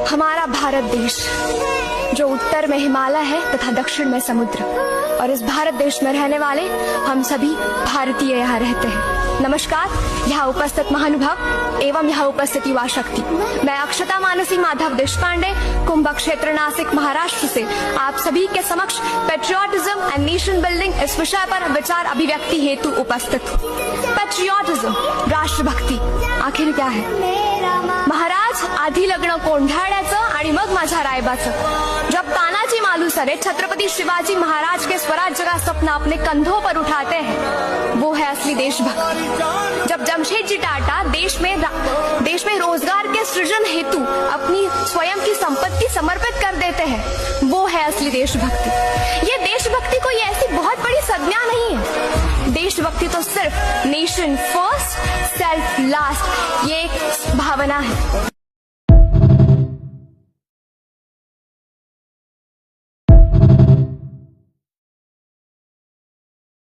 हमारा भारत देश जो उत्तर में हिमालय है तथा दक्षिण में समुद्र, और इस भारत देश में रहने वाले हम सभी भारतीय यहाँ रहते हैं। नमस्कार, यहाँ उपस्थित महानुभाव एवं यहाँ उपस्थित युवा शक्ति, मैं अक्षता मानसी माधव देशपांडे, कुंभ क्षेत्र नासिक महाराष्ट्र से आप सभी के समक्ष पेट्रियोटिज्म एंड नेशन बिल्डिंग इस विषय पर विचार अभिव्यक्ति हेतु उपस्थित हूँ। पेट्रियोटिज्म, राष्ट्रभक्ती आखिर क्या है? महाराज आधी लग्न कोंढाण्याचं आणि मग माझ्या रायबाचं। जब तानाजी मालुसरे छत्रपति शिवाजी महाराज के स्वराज्य का सपना अपने कंधों पर उठाते हैं, वो है असली देशभक्त। जब जमशेदजी टाटा देश में रोजगार के सृजन हेतु अपनी स्वयं की संपत्ति समर्पित कर देते हैं, वो है असली देशभक्ति। ये देशभक्ति कोई ऐसी बहुत बड़ी संज्ञा नहीं है। देशभक्ति तो सिर्फ नेशन फर्स्ट सेल्फ लास्ट ये एक भावना है।